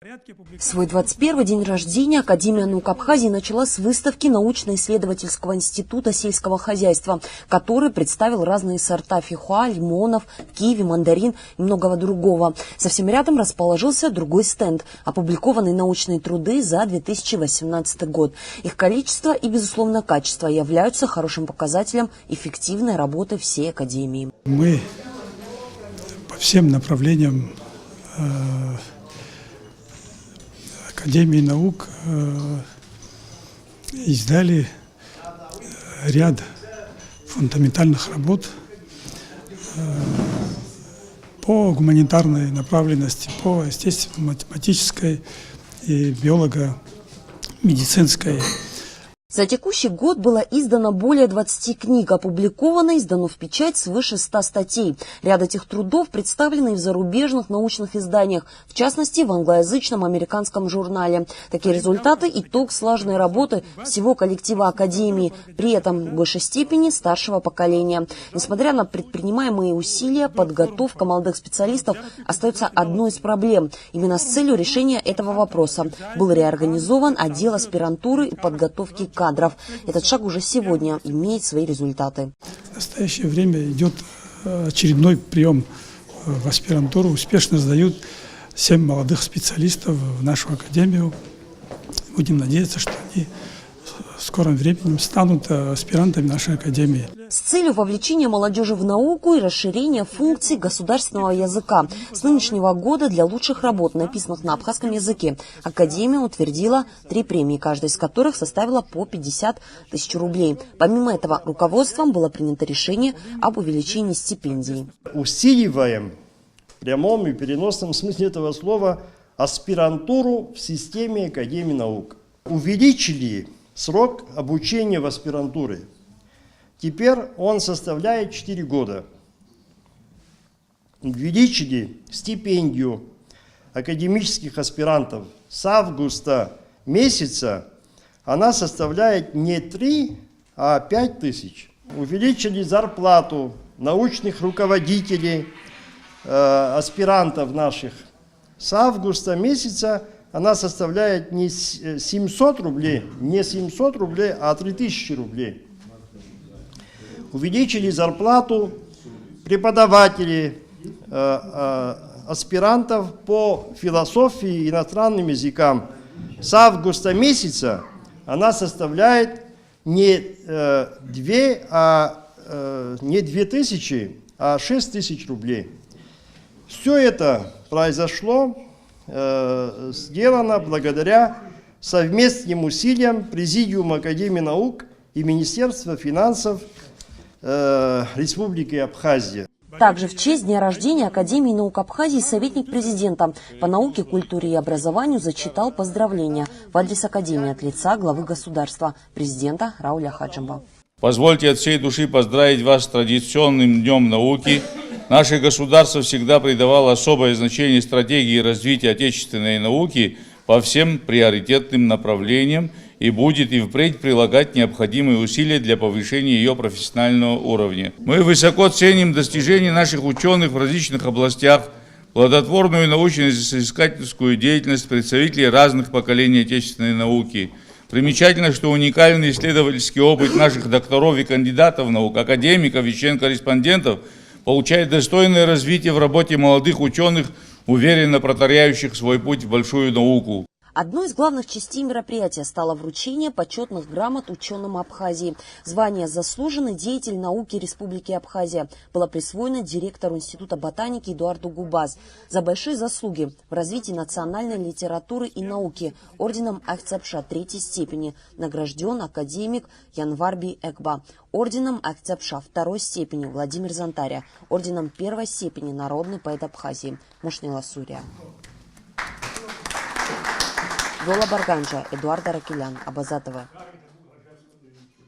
В свой 21-й день рождения Академия наук Абхазии начала с выставки научно-исследовательского института сельского хозяйства, который представил разные сорта фихуа, лимонов, киви, мандарин и многого другого. Совсем рядом расположился другой стенд – опубликованные научные труды за 2018 год. Их количество и, безусловно, качество являются хорошим показателем эффективной работы всей Академии. Мы по всем направлениям Академии наук издали ряд фундаментальных работ по гуманитарной направленности, по естественно-математической и биолого-медицинской. За текущий год было издано более 20 книг, опубликовано, издано в печать свыше 100 статей. Ряд этих трудов представлены и в зарубежных научных изданиях, в частности, в англоязычном американском журнале. Такие результаты – итог слаженной работы всего коллектива Академии, при этом в большей степени старшего поколения. Несмотря на предпринимаемые усилия, подготовка молодых специалистов остается одной из проблем. Именно с целью решения этого вопроса был реорганизован отдел аспирантуры и подготовки кадров. Этот шаг уже сегодня имеет свои результаты. В настоящее время идет очередной прием в аспирантуру. Успешно сдают 7 молодых специалистов в нашу академию. Будем надеяться, что они в скором времени станут аспирантами нашей академии. С целью вовлечения молодежи в науку и расширения функций государственного языка с нынешнего года для лучших работ, написанных на абхазском языке, Академия утвердила 3 премии, каждая из которых составила по 50 тысяч рублей. Помимо этого, руководством было принято решение об увеличении стипендий. Усиливаем в прямом и переносном смысле этого слова аспирантуру в системе Академии наук. Увеличили срок обучения в аспирантуре. Теперь он составляет 4 года. Увеличили стипендию академических аспирантов. С августа месяца она составляет не 3, а 5 тысяч. Увеличили зарплату научных руководителей, аспирантов наших. С августа месяца она составляет не 700 рублей, а 3000 рублей. Увеличили зарплату преподавателей, аспирантов по философии и иностранным языкам. С августа месяца она составляет не 2000, а 6000 рублей. Все это произошло, сделано благодаря совместным усилиям Президиума Академии наук и Министерства финансов Республики Абхазия. Также в честь дня рождения Академии наук Абхазии советник президента по науке, культуре и образованию зачитал поздравления в адрес Академии от лица главы государства, президента Рауля Хаджимова. Позвольте от всей души поздравить вас с традиционным Днем науки. Наше государство всегда придавало особое значение стратегии развития отечественной науки по всем приоритетным направлениям и будет и впредь прилагать необходимые усилия для повышения ее профессионального уровня. Мы высоко ценим достижения наших ученых в различных областях, плодотворную научно-изыскательскую деятельность представителей разных поколений отечественной науки. Примечательно, что уникальный исследовательский опыт наших докторов и кандидатов наук, академиков и член-корреспондентов получает достойное развитие в работе молодых ученых, уверенно протаряющих свой путь в большую науку. Одной из главных частей мероприятия стало вручение почетных грамот ученым Абхазии. Звание «Заслуженный деятель науки Республики Абхазия» было присвоено директору Института ботаники Эдуарду Губаз за большие заслуги в развитии национальной литературы и науки орденом Ахтябша 3-й степени. Награжден академик Январби Экба. Орденом Ахтябша 2-й степени Владимир Зантаря. Орденом 1-й степени народный поэт Абхазии Мушнила Сурия. Вола Барганжа, Эдуард Аракелян, Абаза ТВ.